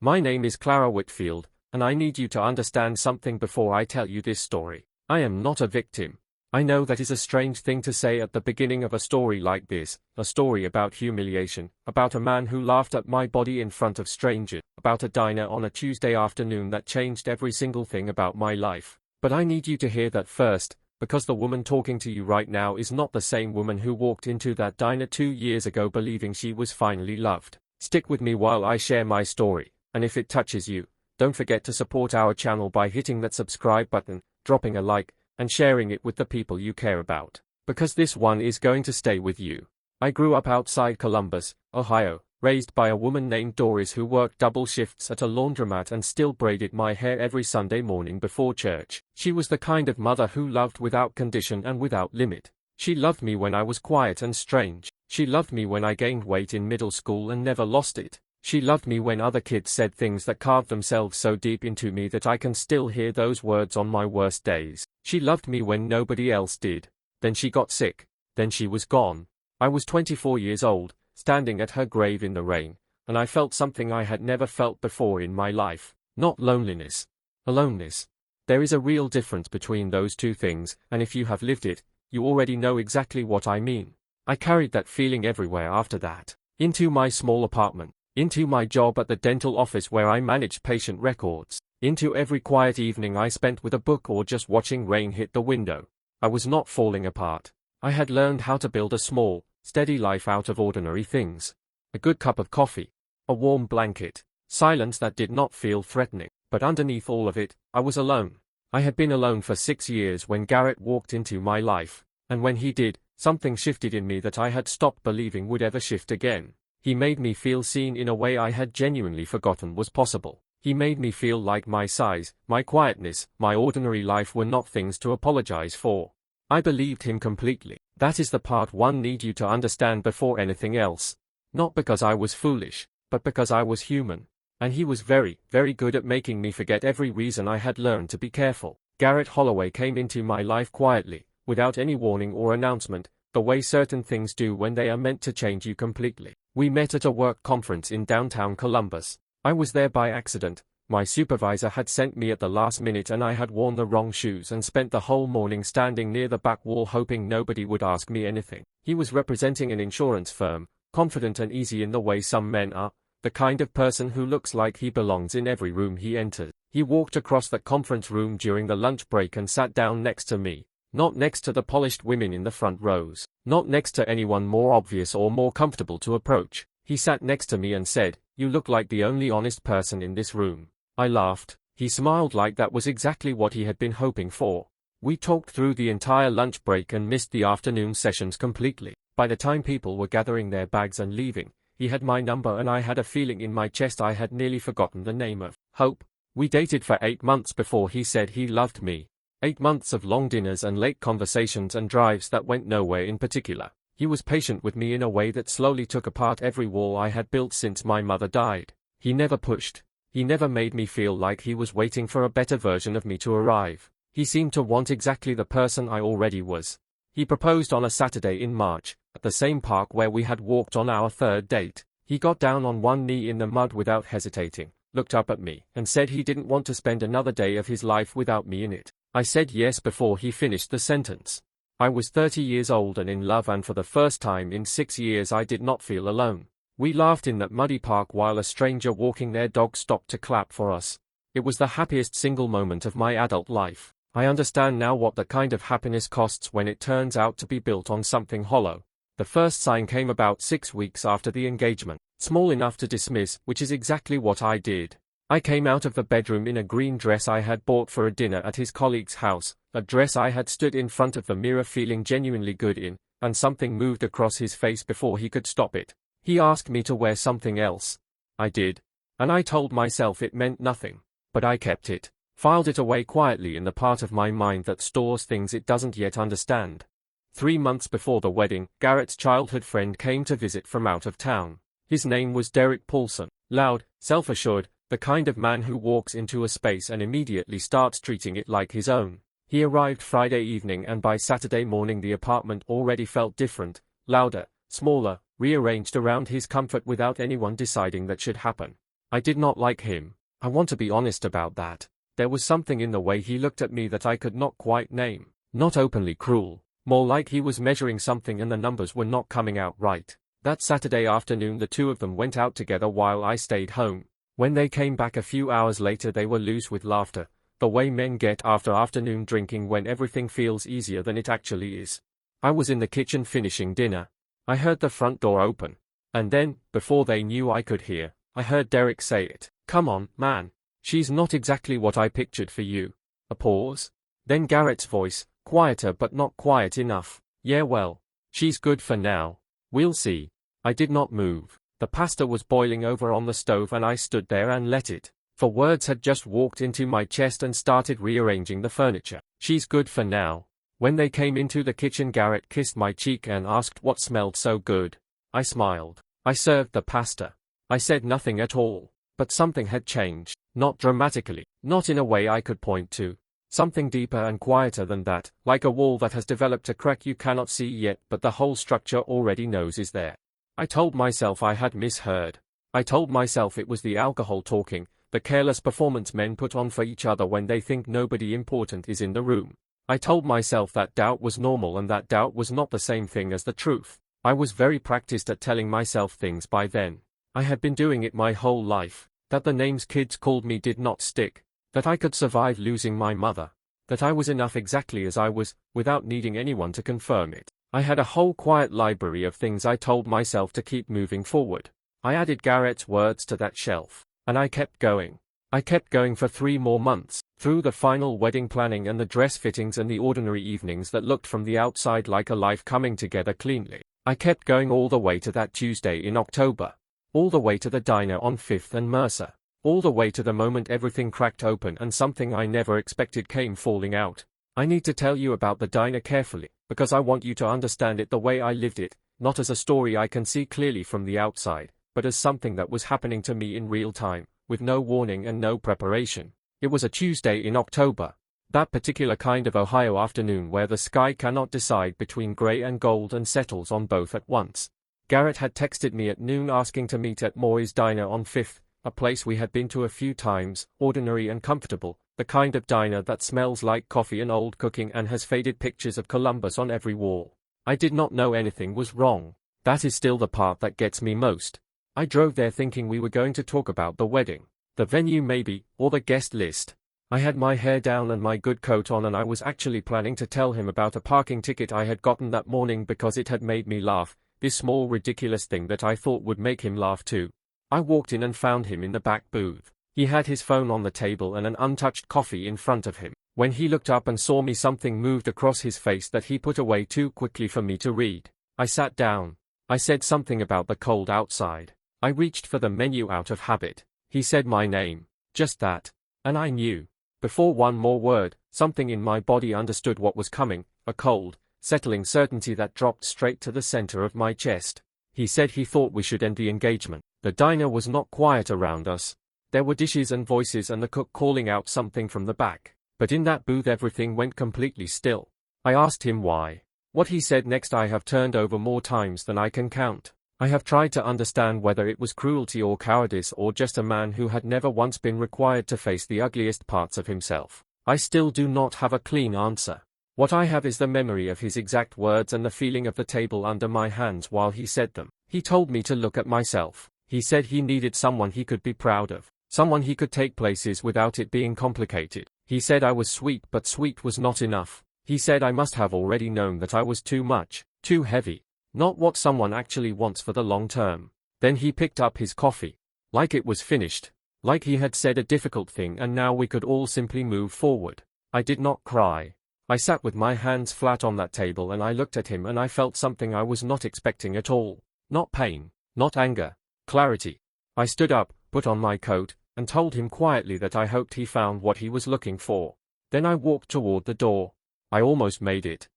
My name is Clara Whitfield, and I need you to understand something before I tell you this story. I am not a victim. I know that is a strange thing to say at the beginning of a story like this, a story about humiliation, about a man who laughed at my body in front of strangers, about a diner on a Tuesday afternoon that changed every single thing about my life. But I need you to hear that first, because the woman talking to you right now is not the same woman who walked into that diner 2 years ago believing she was finally loved. Stick with me while I share my story, and if it touches you, don't forget to support our channel by hitting that subscribe button, dropping a like, and sharing it with the people you care about, because this one is going to stay with you. I grew up outside Columbus, Ohio, raised by a woman named Doris who worked double shifts at a laundromat and still braided my hair every Sunday morning before church. She was the kind of mother who loved without condition and without limit. She loved me when I was quiet and strange. She loved me when I gained weight in middle school and never lost it. She loved me when other kids said things that carved themselves so deep into me that I can still hear those words on my worst days. She loved me when nobody else did. Then she got sick. Then she was gone. I was 24 years old, standing at her grave in the rain, and I felt something I had never felt before in my life. Not loneliness. Aloneness. There is a real difference between those two things, and if you have lived it, you already know exactly what I mean. I carried that feeling everywhere after that. Into my small apartment. Into my job at the dental office where I managed patient records. Into every quiet evening I spent with a book or just watching rain hit the window. I was not falling apart. I had learned how to build a small, steady life out of ordinary things. A good cup of coffee. A warm blanket. Silence that did not feel threatening. But underneath all of it, I was alone. I had been alone for 6 years when Garrett walked into my life. And when he did, something shifted in me that I had stopped believing would ever shift again. He made me feel seen in a way I had genuinely forgotten was possible. He made me feel like my size, my quietness, my ordinary life were not things to apologize for. I believed him completely. That is the part one need you to understand before anything else. Not because I was foolish, but because I was human. And he was very, very good at making me forget every reason I had learned to be careful. Garrett Holloway came into my life quietly, without any warning or announcement, the way certain things do when they are meant to change you completely. We met at a work conference in downtown Columbus. I was there by accident. My supervisor had sent me at the last minute and I had worn the wrong shoes and spent the whole morning standing near the back wall hoping nobody would ask me anything. He was representing an insurance firm, confident and easy in the way some men are, the kind of person who looks like he belongs in every room he enters. He walked across the conference room during the lunch break and sat down next to me. Not next to the polished women in the front rows. Not next to anyone more obvious or more comfortable to approach. He sat next to me and said, "You look like the only honest person in this room." I laughed. He smiled like that was exactly what he had been hoping for. We talked through the entire lunch break and missed the afternoon sessions completely. By the time people were gathering their bags and leaving, he had my number and I had a feeling in my chest I had nearly forgotten the name of Hope. We dated for 8 months before he said he loved me. 8 months of long dinners and late conversations and drives that went nowhere in particular. He was patient with me in a way that slowly took apart every wall I had built since my mother died. He never pushed. He never made me feel like he was waiting for a better version of me to arrive. He seemed to want exactly the person I already was. He proposed on a Saturday in March, at the same park where we had walked on our third date. He got down on one knee in the mud without hesitating, looked up at me, and said he didn't want to spend another day of his life without me in it. I said yes before he finished the sentence. I was 30 years old and in love, and for the first time in 6 years I did not feel alone. We laughed in that muddy park while a stranger walking their dog stopped to clap for us. It was the happiest single moment of my adult life. I understand now what the kind of happiness costs when it turns out to be built on something hollow. The first sign came about 6 weeks after the engagement. Small enough to dismiss, which is exactly what I did. I came out of the bedroom in a green dress I had bought for a dinner at his colleague's house, a dress I had stood in front of the mirror feeling genuinely good in, and something moved across his face before he could stop it. He asked me to wear something else. I did. And I told myself it meant nothing. But I kept it, filed it away quietly in the part of my mind that stores things it doesn't yet understand. 3 months before the wedding, Garrett's childhood friend came to visit from out of town. His name was Derek Paulson. Loud, self-assured, the kind of man who walks into a space and immediately starts treating it like his own. He arrived Friday evening and by Saturday morning the apartment already felt different, louder, smaller, rearranged around his comfort without anyone deciding that should happen. I did not like him. I want to be honest about that. There was something in the way he looked at me that I could not quite name. Not openly cruel, more like he was measuring something and the numbers were not coming out right. That Saturday afternoon the two of them went out together while I stayed home. When they came back a few hours later they were loose with laughter, the way men get after afternoon drinking when everything feels easier than it actually is. I was in the kitchen finishing dinner. I heard the front door open. And then, before they knew I could hear, I heard Derek say it. "Come on, man. She's not exactly what I pictured for you." A pause. Then Garrett's voice, quieter but not quiet enough. "Yeah, well, she's good for now. We'll see." I did not move. The pasta was boiling over on the stove and I stood there and let it. For words had just walked into my chest and started rearranging the furniture. She's good for now. When they came into the kitchen Garrett kissed my cheek and asked what smelled so good. I smiled. I served the pasta. I said nothing at all. But something had changed. Not dramatically. Not in a way I could point to. Something deeper and quieter than that, like a wall that has developed a crack you cannot see yet but the whole structure already knows is there. I told myself I had misheard. I told myself it was the alcohol talking, the careless performance men put on for each other when they think nobody important is in the room. I told myself that doubt was normal and that doubt was not the same thing as the truth. I was very practiced at telling myself things by then. I had been doing it my whole life. That the names kids called me did not stick. That I could survive losing my mother. That I was enough exactly as I was, without needing anyone to confirm it. I had a whole quiet library of things I told myself to keep moving forward. I added Garrett's words to that shelf. And I kept going. I kept going for 3 more months, through the final wedding planning and the dress fittings and the ordinary evenings that looked from the outside like a life coming together cleanly. I kept going all the way to that Tuesday in October. All the way to the diner on 5th and Mercer. All the way to the moment everything cracked open and something I never expected came falling out. I need to tell you about the diner carefully, because I want you to understand it the way I lived it, not as a story I can see clearly from the outside, but as something that was happening to me in real time, with no warning and no preparation. It was a Tuesday in October. That particular kind of Ohio afternoon where the sky cannot decide between gray and gold and settles on both at once. Garrett had texted me at noon asking to meet at Maury's Diner on 5th, a place we had been to a few times, ordinary and comfortable, the kind of diner that smells like coffee and old cooking and has faded pictures of Columbus on every wall. I did not know anything was wrong. That is still the part that gets me most. I drove there thinking we were going to talk about the wedding, the venue maybe, or the guest list. I had my hair down and my good coat on and I was actually planning to tell him about a parking ticket I had gotten that morning because it had made me laugh. This small ridiculous thing that I thought would make him laugh too. I walked in and found him in the back booth. He had his phone on the table and an untouched coffee in front of him. When he looked up and saw me something moved across his face that he put away too quickly for me to read. I sat down. I said something about the cold outside. I reached for the menu out of habit. He said my name. Just that. And I knew. Before one more word, something in my body understood what was coming, a cold, settling certainty that dropped straight to the center of my chest. He said he thought we should end the engagement. The diner was not quiet around us. There were dishes and voices and the cook calling out something from the back. But in that booth everything went completely still. I asked him why. What he said next I have turned over more times than I can count. I have tried to understand whether it was cruelty or cowardice or just a man who had never once been required to face the ugliest parts of himself. I still do not have a clean answer. What I have is the memory of his exact words and the feeling of the table under my hands while he said them. He told me to look at myself. He said he needed someone he could be proud of. Someone he could take places without it being complicated. He said I was sweet but sweet was not enough. He said I must have already known that I was too much, too heavy. Not what someone actually wants for the long term. Then he picked up his coffee. Like it was finished. Like he had said a difficult thing and now we could all simply move forward. I did not cry. I sat with my hands flat on that table and I looked at him and I felt something I was not expecting at all. Not pain, not anger, clarity. I stood up, put on my coat, and told him quietly that I hoped he found what he was looking for. Then I walked toward the door. I almost made it.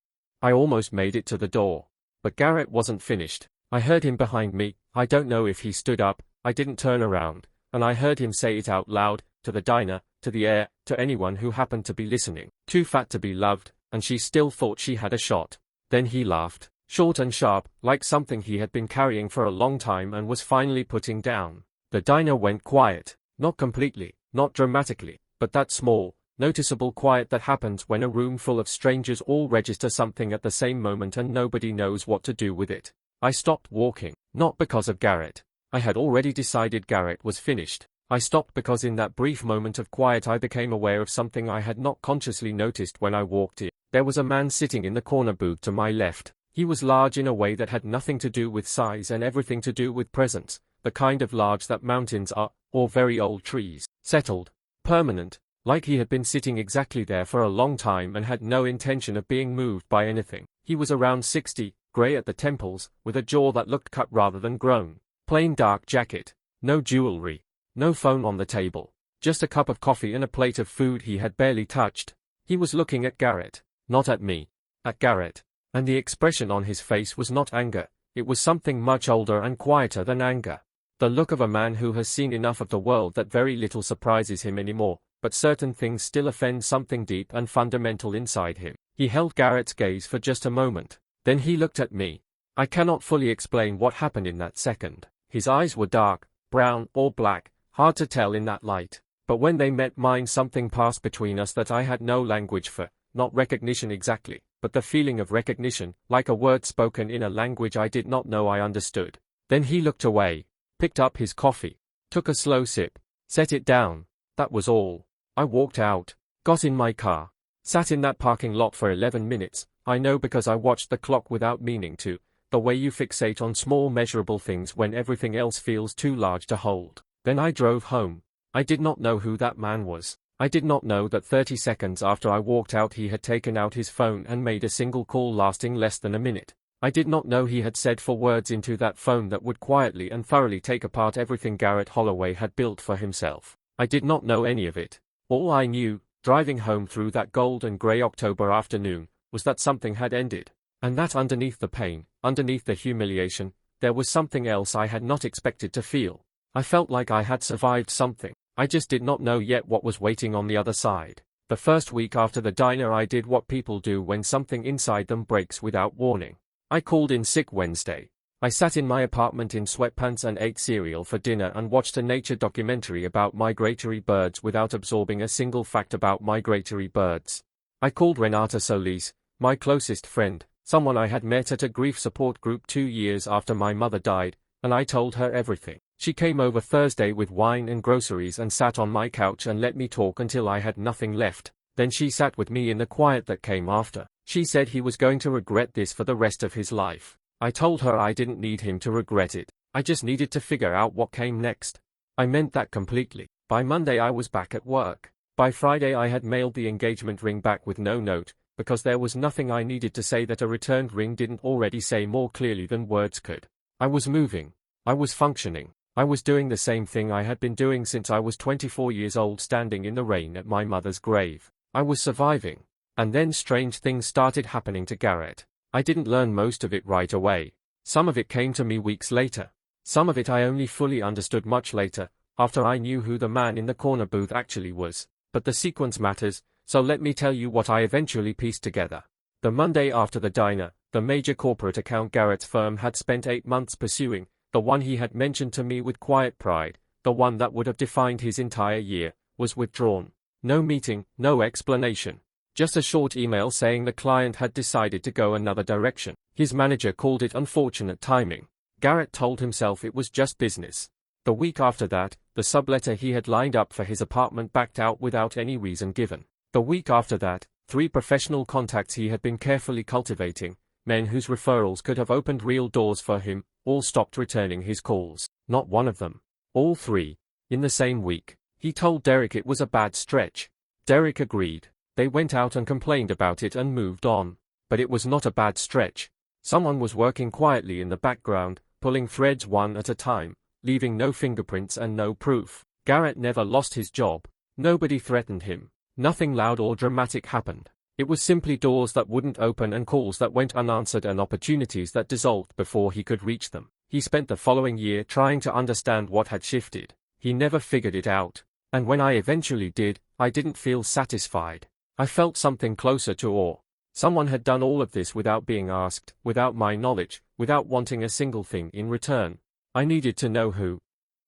I almost made it to the door. But Garrett wasn't finished. I heard him behind me. I don't know if he stood up. I didn't turn around. And I heard him say it out loud, to the diner, to the air, to anyone who happened to be listening. Too fat to be loved, and she still thought she had a shot. Then he laughed, short and sharp, like something he had been carrying for a long time and was finally putting down. The diner went quiet, not completely, not dramatically, but that small, noticeable quiet that happens when a room full of strangers all register something at the same moment and nobody knows what to do with it. I stopped walking, not because of Garrett. I had already decided Garrett was finished. I stopped because in that brief moment of quiet I became aware of something I had not consciously noticed when I walked in. There was a man sitting in the corner booth to my left. He was large in a way that had nothing to do with size and everything to do with presence, the kind of large that mountains are, or very old trees. Settled. Permanent. Like he had been sitting exactly there for a long time and had no intention of being moved by anything. He was around 60, grey at the temples, with a jaw that looked cut rather than grown. Plain dark jacket. No jewelry. No phone on the table. Just a cup of coffee and a plate of food he had barely touched. He was looking at Garrett. Not at me. At Garrett. And the expression on his face was not anger. It was something much older and quieter than anger. The look of a man who has seen enough of the world that very little surprises him anymore, but certain things still offend something deep and fundamental inside him. He held Garrett's gaze for just a moment. Then he looked at me. I cannot fully explain what happened in that second. His eyes were dark, brown, or black, hard to tell in that light. But when they met mine something passed between us that I had no language for, not recognition exactly, but the feeling of recognition, like a word spoken in a language I did not know I understood. Then he looked away, picked up his coffee, took a slow sip, set it down. That was all. I walked out, got in my car, sat in that parking lot for 11 minutes, I know because I watched the clock without meaning to, the way you fixate on small measurable things when everything else feels too large to hold. Then I drove home. I did not know who that man was. I did not know that 30 seconds after I walked out he had taken out his phone and made a single call lasting less than a minute. I did not know he had said 4 words into that phone that would quietly and thoroughly take apart everything Garrett Holloway had built for himself. I did not know any of it. All I knew, driving home through that gold and grey October afternoon, was that something had ended. And that underneath the pain, underneath the humiliation, there was something else I had not expected to feel. I felt like I had survived something. I just did not know yet what was waiting on the other side. The first week after the diner I did what people do when something inside them breaks without warning. I called in sick Wednesday. I sat in my apartment in sweatpants and ate cereal for dinner and watched a nature documentary about migratory birds without absorbing a single fact about migratory birds. I called Renata Solis, my closest friend, someone I had met at a grief support group 2 years after my mother died, and I told her everything. She came over Thursday with wine and groceries and sat on my couch and let me talk until I had nothing left. Then she sat with me in the quiet that came after. She said he was going to regret this for the rest of his life. I told her I didn't need him to regret it. I just needed to figure out what came next. I meant that completely. By Monday I was back at work. By Friday I had mailed the engagement ring back with no note, because there was nothing I needed to say that a returned ring didn't already say more clearly than words could. I was moving. I was functioning. I was doing the same thing I had been doing since I was 24 years old, standing in the rain at my mother's grave. I was surviving. And then strange things started happening to Garrett. I didn't learn most of it right away. Some of it came to me weeks later. Some of it I only fully understood much later, after I knew who the man in the corner booth actually was. But the sequence matters, so let me tell you what I eventually pieced together. The Monday after the diner, the major corporate account Garrett's firm had spent 8 months pursuing, the one he had mentioned to me with quiet pride, the one that would have defined his entire year, was withdrawn. No meeting, no explanation. Just a short email saying the client had decided to go another direction. His manager called it unfortunate timing. Garrett told himself it was just business. The week after that, the subletter he had lined up for his apartment backed out without any reason given. The week after that, 3 professional contacts he had been carefully cultivating, men whose referrals could have opened real doors for him, all stopped returning his calls. Not one of them. All 3. In the same week. He told Derek it was a bad stretch. Derek agreed. They went out and complained about it and moved on. But it was not a bad stretch. Someone was working quietly in the background, pulling threads one at a time, leaving no fingerprints and no proof. Garrett never lost his job. Nobody threatened him. Nothing loud or dramatic happened. It was simply doors that wouldn't open and calls that went unanswered and opportunities that dissolved before he could reach them. He spent the following year trying to understand what had shifted. He never figured it out. And when I eventually did, I didn't feel satisfied. I felt something closer to awe. Someone had done all of this without being asked, without my knowledge, without wanting a single thing in return. I needed to know who.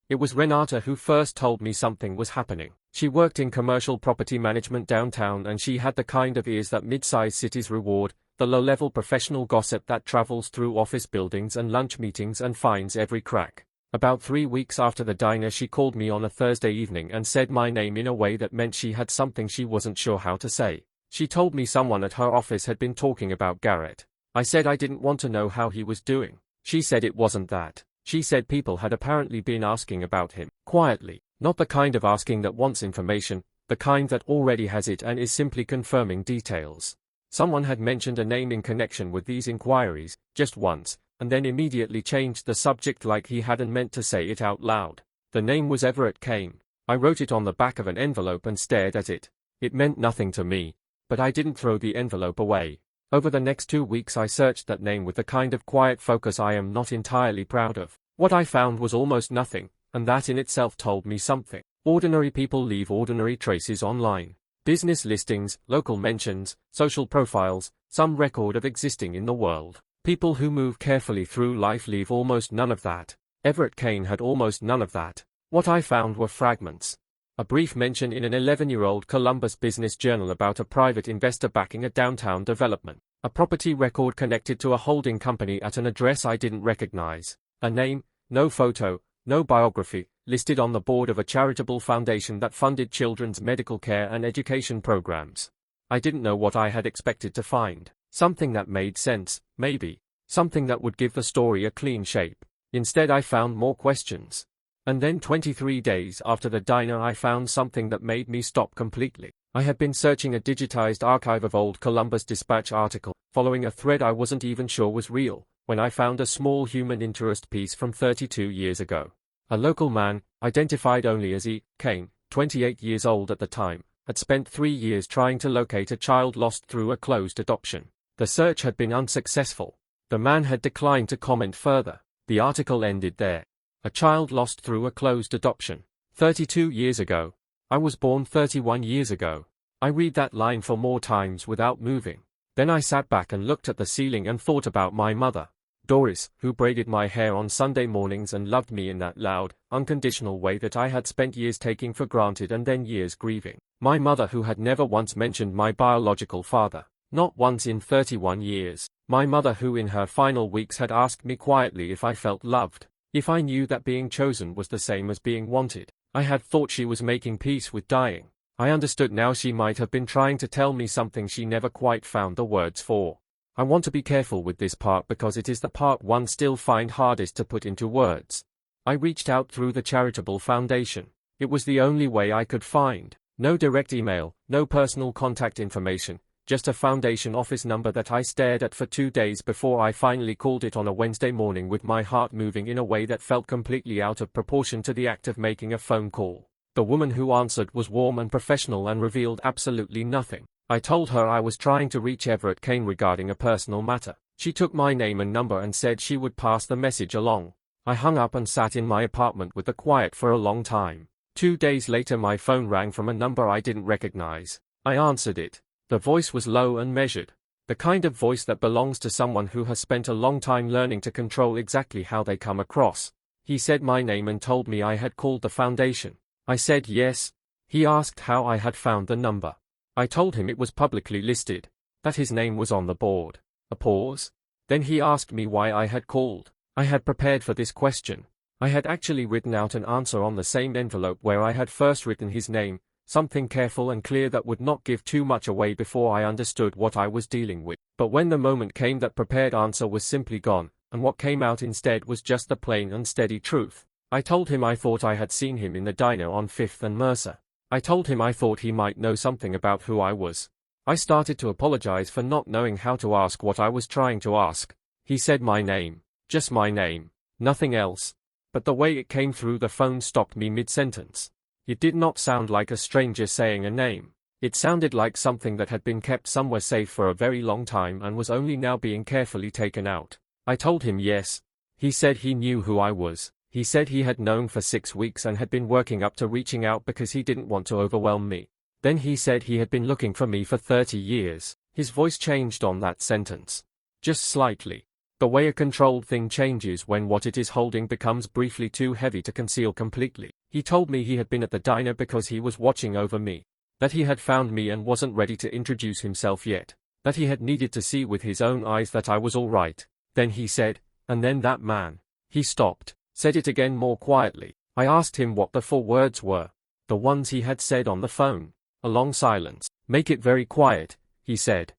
It was Renata who first told me something was happening. She worked in commercial property management downtown, and she had the kind of ears that mid-sized cities reward, the low-level professional gossip that travels through office buildings and lunch meetings and finds every crack. About 3 weeks after the diner, she called me on a Thursday evening and said my name in a way that meant she had something she wasn't sure how to say. She told me someone at her office had been talking about Garrett. I said I didn't want to know how he was doing. She said it wasn't that. She said people had apparently been asking about him, quietly, not the kind of asking that wants information, the kind that already has it and is simply confirming details. Someone had mentioned a name in connection with these inquiries, just once, and then immediately changed the subject like he hadn't meant to say it out loud. The name was Everett Kane. I wrote it on the back of an envelope and stared at it. It meant nothing to me, but I didn't throw the envelope away. Over the next 2 weeks I searched that name with the kind of quiet focus I am not entirely proud of. What I found was almost nothing, and that in itself told me something. Ordinary people leave ordinary traces online. Business listings, local mentions, social profiles, some record of existing in the world. People who move carefully through life leave almost none of that. Everett Kane had almost none of that. What I found were fragments. A brief mention in an 11-year-old Columbus Business Journal about a private investor backing a downtown development. A property record connected to a holding company at an address I didn't recognize. A name, no photo, no biography, listed on the board of a charitable foundation that funded children's medical care and education programs. I didn't know what I had expected to find. Something that made sense, maybe. Something that would give the story a clean shape. Instead I found more questions. And then 23 days after the diner I found something that made me stop completely. I had been searching a digitized archive of old Columbus Dispatch article, following a thread I wasn't even sure was real, when I found a small human interest piece from 32 years ago. A local man, identified only as E. Kane, 28 years old at the time, had spent 3 years trying to locate a child lost through a closed adoption. The search had been unsuccessful. The man had declined to comment further. The article ended there. A child lost through a closed adoption. 32 years ago. I was born 31 years ago. I read that line for more times without moving. Then I sat back and looked at the ceiling and thought about my mother, Doris, who braided my hair on Sunday mornings and loved me in that loud, unconditional way that I had spent years taking for granted and then years grieving. My mother, who had never once mentioned my biological father. Not once in 31 years. My mother, who in her final weeks had asked me quietly if I felt loved. If I knew that being chosen was the same as being wanted. I had thought she was making peace with dying. I understood now she might have been trying to tell me something she never quite found the words for. I want to be careful with this part because it is the part one still find hardest to put into words. I reached out through the charitable foundation. It was the only way I could find. No direct email, no personal contact information. Just a foundation office number that I stared at for 2 days before I finally called it on a Wednesday morning, with my heart moving in a way that felt completely out of proportion to the act of making a phone call. The woman who answered was warm and professional and revealed absolutely nothing. I told her I was trying to reach Everett Kane regarding a personal matter. She took my name and number and said she would pass the message along. I hung up and sat in my apartment with the quiet for a long time. 2 days later my phone rang from a number I didn't recognize. I answered it. The voice was low and measured. The kind of voice that belongs to someone who has spent a long time learning to control exactly how they come across. He said my name and told me I had called the foundation. I said yes. He asked how I had found the number. I told him it was publicly listed. That his name was on the board. A pause. Then he asked me why I had called. I had prepared for this question. I had actually written out an answer on the same envelope where I had first written his name. Something careful and clear that would not give too much away before I understood what I was dealing with. But when the moment came, that prepared answer was simply gone, and what came out instead was just the plain and steady truth. I told him I thought I had seen him in the diner on 5th and Mercer. I told him I thought he might know something about who I was. I started to apologize for not knowing how to ask what I was trying to ask. He said my name. Just my name. Nothing else. But the way it came through the phone stopped me mid-sentence. It did not sound like a stranger saying a name. It sounded like something that had been kept somewhere safe for a very long time and was only now being carefully taken out. I told him yes. He said he knew who I was. He said he had known for 6 weeks and had been working up to reaching out because he didn't want to overwhelm me. Then he said he had been looking for me for 30 years. His voice changed on that sentence. Just slightly. The way a controlled thing changes when what it is holding becomes briefly too heavy to conceal completely. He told me he had been at the diner because he was watching over me. That he had found me and wasn't ready to introduce himself yet. That he had needed to see with his own eyes that I was all right. Then he said, and then that man. He stopped, said it again more quietly. I asked him what the 4 words were. The ones he had said on the phone. A long silence. Make it very quiet, he said.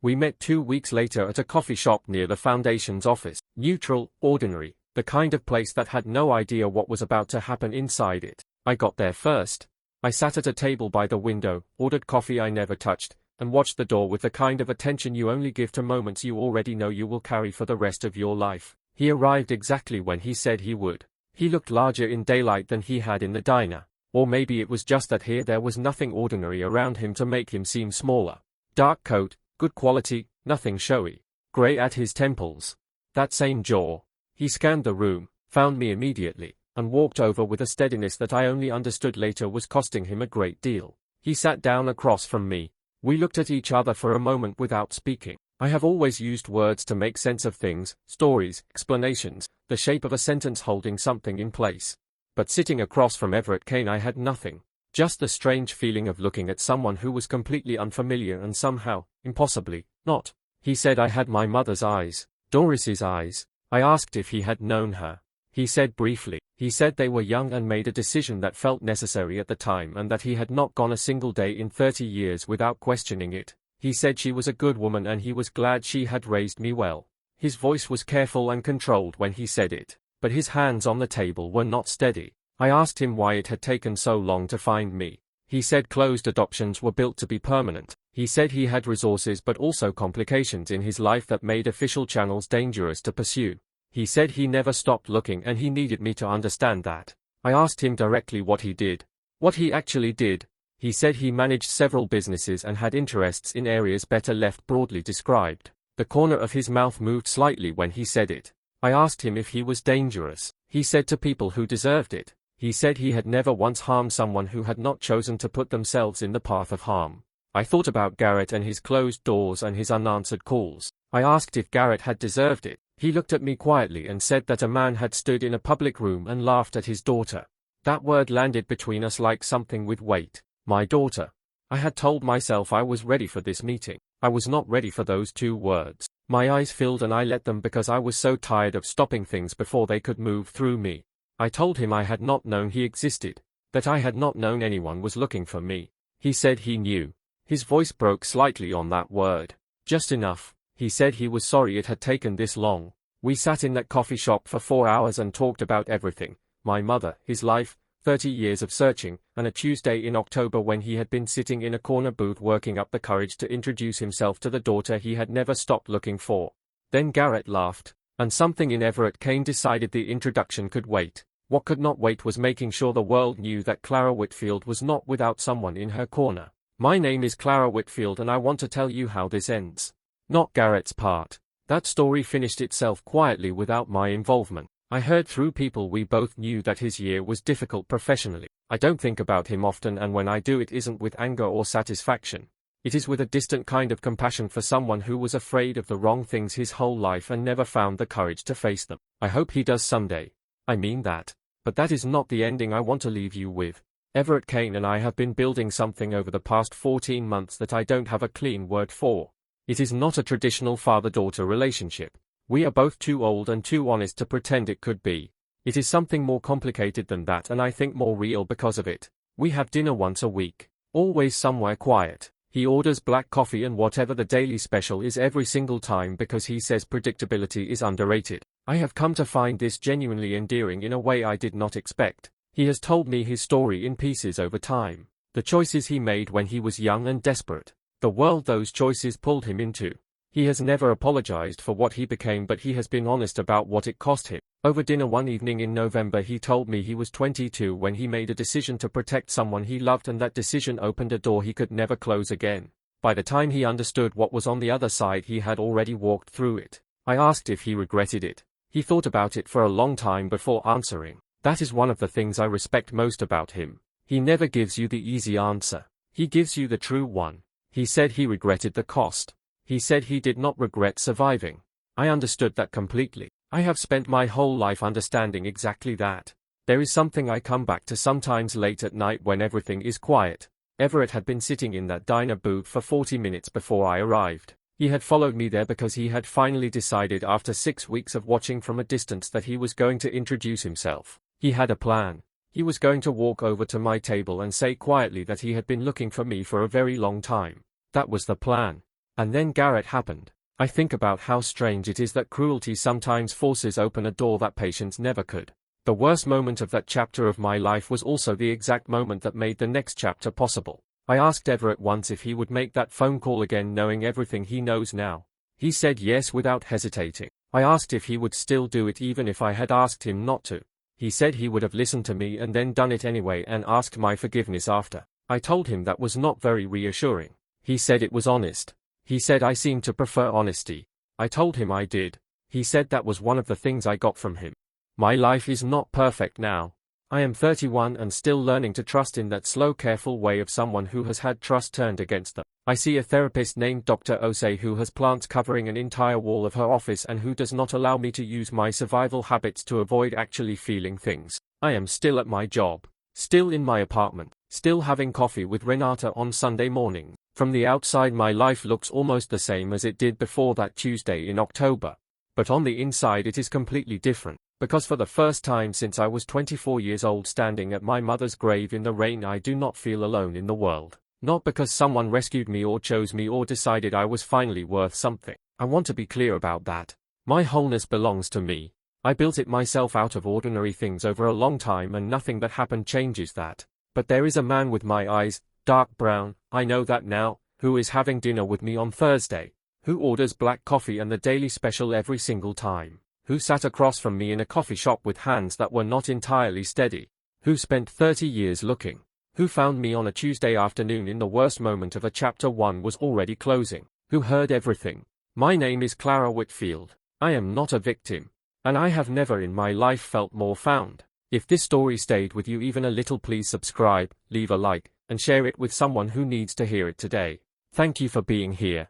We met 2 weeks later at a coffee shop near the Foundation's office. Neutral, ordinary, the kind of place that had no idea what was about to happen inside it. I got there first. I sat at a table by the window, ordered coffee I never touched, and watched the door with the kind of attention you only give to moments you already know you will carry for the rest of your life. He arrived exactly when he said he would. He looked larger in daylight than he had in the diner. Or maybe it was just that here there was nothing ordinary around him to make him seem smaller. Dark coat, good quality, nothing showy. Gray at his temples. That same jaw. He scanned the room, found me immediately, and walked over with a steadiness that I only understood later was costing him a great deal. He sat down across from me. We looked at each other for a moment without speaking. I have always used words to make sense of things, stories, explanations, the shape of a sentence holding something in place. But sitting across from Everett Kane I had nothing. Just the strange feeling of looking at someone who was completely unfamiliar and somehow, impossibly, not. He said I had my mother's eyes, Doris's eyes. I asked if he had known her. He said briefly. He said they were young and made a decision that felt necessary at the time and that he had not gone a single day in 30 years without questioning it. He said she was a good woman and he was glad she had raised me well. His voice was careful and controlled when he said it, but his hands on the table were not steady. I asked him why it had taken so long to find me. He said closed adoptions were built to be permanent. He said he had resources but also complications in his life that made official channels dangerous to pursue. He said he never stopped looking and he needed me to understand that. I asked him directly what he did. What he actually did. He said he managed several businesses and had interests in areas better left broadly described. The corner of his mouth moved slightly when he said it. I asked him if he was dangerous. He said to people who deserved it. He said he had never once harmed someone who had not chosen to put themselves in the path of harm. I thought about Garrett and his closed doors and his unanswered calls. I asked if Garrett had deserved it. He looked at me quietly and said that a man had stood in a public room and laughed at his daughter. That word landed between us like something with weight. My daughter. I had told myself I was ready for this meeting. I was not ready for those 2 words. My eyes filled and I let them because I was so tired of stopping things before they could move through me. I told him I had not known he existed, that I had not known anyone was looking for me. He said he knew. His voice broke slightly on that word. Just enough. He said he was sorry it had taken this long. We sat in that coffee shop for 4 hours and talked about everything. My mother, his life, 30 years of searching, and a Tuesday in October when he had been sitting in a corner booth working up the courage to introduce himself to the daughter he had never stopped looking for. Then Garrett laughed, and something in Everett Kane decided the introduction could wait. What could not wait was making sure the world knew that Clara Whitfield was not without someone in her corner. My name is Clara Whitfield and I want to tell you how this ends. Not Garrett's part. That story finished itself quietly without my involvement. I heard through people we both knew that his year was difficult professionally. I don't think about him often and when I do it isn't with anger or satisfaction. It is with a distant kind of compassion for someone who was afraid of the wrong things his whole life and never found the courage to face them. I hope he does someday. I mean that. But that is not the ending I want to leave you with. Everett Kane and I have been building something over the past 14 months that I don't have a clean word for. It is not a traditional father-daughter relationship. We are both too old and too honest to pretend it could be. It is something more complicated than that and I think more real because of it. We have dinner once a week. Always somewhere quiet. He orders black coffee and whatever the daily special is every single time because he says predictability is underrated. I have come to find this genuinely endearing in a way I did not expect. He has told me his story in pieces over time. The choices he made when he was young and desperate. The world those choices pulled him into. He has never apologized for what he became but he has been honest about what it cost him. Over dinner one evening in November he told me he was 22 when he made a decision to protect someone he loved and that decision opened a door he could never close again. By the time he understood what was on the other side he had already walked through it. I asked if he regretted it. He thought about it for a long time before answering. That is one of the things I respect most about him. He never gives you the easy answer. He gives you the true one. He said he regretted the cost. He said he did not regret surviving. I understood that completely. I have spent my whole life understanding exactly that. There is something I come back to sometimes late at night when everything is quiet. Everett had been sitting in that diner booth for 40 minutes before I arrived. He had followed me there because he had finally decided after 6 weeks of watching from a distance that he was going to introduce himself. He had a plan. He was going to walk over to my table and say quietly that he had been looking for me for a very long time. That was the plan. And then Garrett happened. I think about how strange it is that cruelty sometimes forces open a door that patience never could. The worst moment of that chapter of my life was also the exact moment that made the next chapter possible. I asked Everett once if he would make that phone call again knowing everything he knows now. He said yes without hesitating. I asked if he would still do it even if I had asked him not to. He said he would have listened to me and then done it anyway and asked my forgiveness after. I told him that was not very reassuring. He said it was honest. He said I seemed to prefer honesty. I told him I did. He said that was one of the things I got from him. My life is not perfect now. I am 31 and still learning to trust in that slow, careful way of someone who has had trust turned against them. I see a therapist named Dr. Osei who has plants covering an entire wall of her office and who does not allow me to use my survival habits to avoid actually feeling things. I am still at my job, still in my apartment, still having coffee with Renata on Sunday morning. From the outside my life looks almost the same as it did before that Tuesday in October. But on the inside it is completely different. Because for the first time since I was 24 years old standing at my mother's grave in the rain I do not feel alone in the world. Not because someone rescued me or chose me or decided I was finally worth something. I want to be clear about that. My wholeness belongs to me. I built it myself out of ordinary things over a long time and nothing that happened changes that. But there is a man with my eyes, dark brown, I know that now, who is having dinner with me on Thursday. Who orders black coffee and the daily special every single time. Who sat across from me in a coffee shop with hands that were not entirely steady. Who spent 30 years looking. Who found me on a Tuesday afternoon in the worst moment of a chapter 1 was already closing. Who heard everything. My name is Clara Whitfield. I am not a victim. And I have never in my life felt more found. If this story stayed with you even a little, please subscribe, leave a like, and share it with someone who needs to hear it today. Thank you for being here.